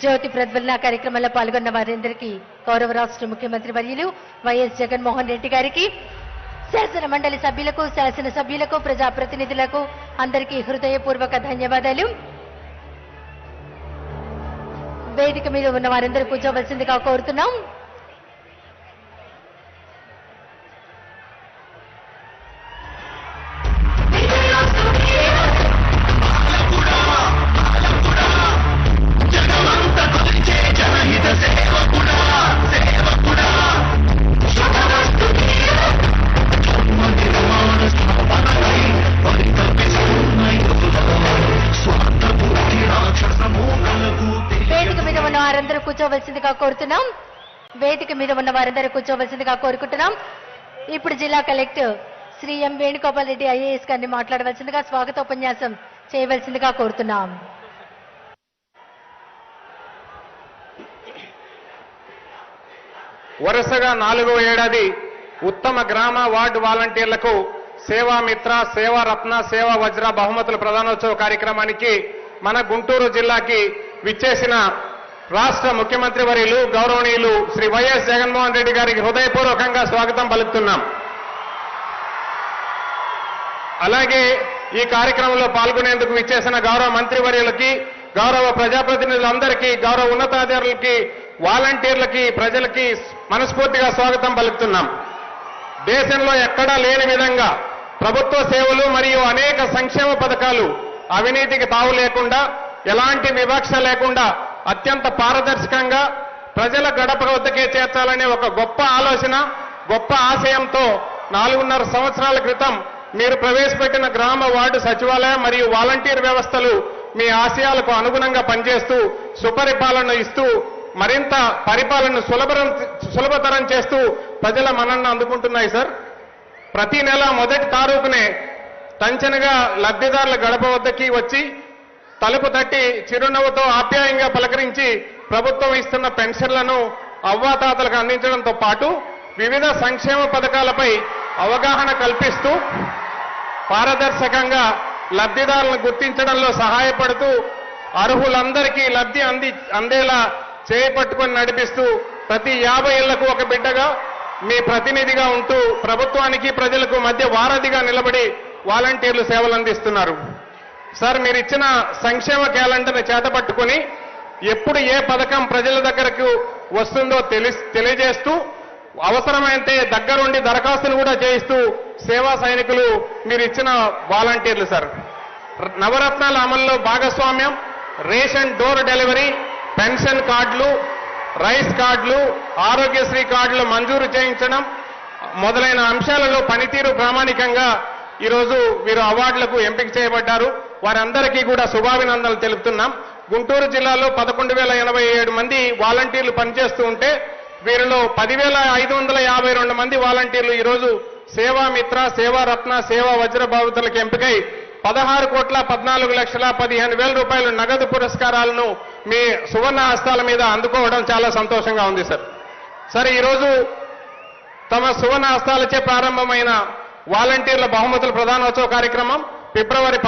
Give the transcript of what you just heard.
జ్యోతి ప్రజ్వలన కార్యక్రమంలో పాల్గొన్న వారందరికీ గౌరవ రాష్ట్ర ముఖ్యమంత్రి వర్యులు వైఎస్ జగన్మోహన్ రెడ్డి గారికి, శాసన మండలి సభ్యులకు, శాసన సభ్యులకు, ప్రజాప్రతినిధులకు అందరికీ హృదయపూర్వక ధన్యవాదాలు. వేదిక మీద ఉన్న వారందరూ కూర్చోవలసిందిగా కోరుతున్నాం. వేదిక మీద ఉన్న వారందరూ కూర్చోవలసిందిగా కోరుకుంటున్నాం. ఇప్పుడు జిల్లా కలెక్టర్ శ్రీ ఎం వేణుగోపాల్ రెడ్డి ఐఏఎస్ గారిని మాట్లాడవలసిందిగా, స్వాగతోపన్యాసం చేయవలసిందిగా కోరుతున్నాం. వరుసగా 4వ ఏడాది ఉత్తమ గ్రామ వార్డు వాలంటీర్లకు సేవా మిత్ర, సేవా రత్న, సేవా వజ్ర బహుమతుల ప్రదానోత్సవ కార్యక్రమానికి మన గుంటూరు జిల్లాకి విచ్చేసిన రాష్ట్ర ముఖ్యమంత్రి వర్యులు గౌరవనీయులు శ్రీ వైఎస్ జగన్మోహన్ రెడ్డి గారికి హృదయపూర్వకంగా స్వాగతం పలుకుతున్నాం. అలాగే ఈ కార్యక్రమంలో పాల్గొనేందుకు విచ్చేసిన గౌరవ మంత్రివర్యులకి, గౌరవ ప్రజాప్రతినిధులందరికీ, గౌరవ ఉన్నతాధికారులకి, వాలంటీర్లకి, ప్రజలకి మనస్ఫూర్తిగా స్వాగతం పలుకుతున్నాం. దేశంలో ఎక్కడా లేని విధంగా ప్రభుత్వ సేవలు మరియు అనేక సంక్షేమ పథకాలు అవినీతికి తావు లేకుండా, ఎలాంటి వివక్ష లేకుండా అత్యంత పారదర్శకంగా ప్రజల గడప వద్దకే చేర్చాలనే ఒక గొప్ప ఆలోచన, గొప్ప ఆశయంతో 4.5 సంవత్సరాల క్రితం మీరు ప్రవేశపెట్టిన గ్రామ వార్డు సచివాలయం మరియు వాలంటీర్ వ్యవస్థలు మీ ఆశయాలకు అనుగుణంగా పనిచేస్తూ సుపరిపాలన ఇస్తూ మరింత పరిపాలనను సులభతరం చేస్తూ ప్రజల మన్ననను అందుకుంటున్నాయి సార్. ప్రతి నెల మొదటి తారీఖునే టంచనగా లబ్ధిదారుల గడప వద్దకి వచ్చి తలుపు తట్టి చిరునవ్వుతో ఆప్యాయంగా పలకరించి ప్రభుత్వం ఇస్తున్న పెన్షన్లను అవ్వాతాతలకు అందించడంతో పాటు వివిధ సంక్షేమ పథకాలపై అవగాహన కల్పిస్తూ పారదర్శకంగా లబ్ధిదారులను గుర్తించడంలో సహాయపడుతూ అర్హులందరికీ లబ్ధి అందేలా చేపట్టుకొని నడిపిస్తూ ప్రతి 50 ఏళ్లకు ఒక బిడ్డగా మీ ప్రతినిధిగా ఉంటూ ప్రభుత్వానికి ప్రజలకు మధ్య వారధిగా నిలబడి వాలంటీర్లు సేవలు అందిస్తున్నారు. సార్, మీరు ఇచ్చిన సంక్షేమ క్యాలెండర్ని చేతపట్టుకుని ఎప్పుడు ఏ పథకం ప్రజల దగ్గరకు వస్తుందో తెలియజేస్తూ అవసరమైతే దగ్గరుండి దరఖాస్తులు కూడా చేయిస్తూ సేవా సైనికులు మీరు ఇచ్చిన వాలంటీర్లు సార్. నవరత్నాల అమల్లో భాగస్వామ్యం, రేషన్ డోర్ డెలివరీ, పెన్షన్ కార్డులు, రైస్ కార్డులు, ఆరోగ్యశ్రీ కార్డులు మంజూరు చేయించడం మొదలైన అంశాలలో పనితీరు ప్రామాణికంగా ఈరోజు వీరు అవార్డులకు ఎంపిక చేయబడ్డారు. వారందరికీ కూడా శుభాభినందనలు తెలుపుతున్నాం. గుంటూరు జిల్లాలో 11,087 మంది వాలంటీర్లు పనిచేస్తూ ఉంటే వీరిలో 10,552 మంది వాలంటీర్లు ఈరోజు సేవా మిత్ర, సేవా రత్న, సేవా వజ్ర బాధితులకు ఎంపికై 16,14,15,000 రూపాయలు నగదు పురస్కారాలను మీ సువర్ణ హస్తాల మీద అందుకోవడం చాలా సంతోషంగా ఉంది సార్. సరే, ఈరోజు తమ సువర్ణ హస్తాలచే ప్రారంభమైన వాలంటీర్ల బహుమతుల ప్రదానోత్సవ కార్యక్రమం ఫిబ్రవరి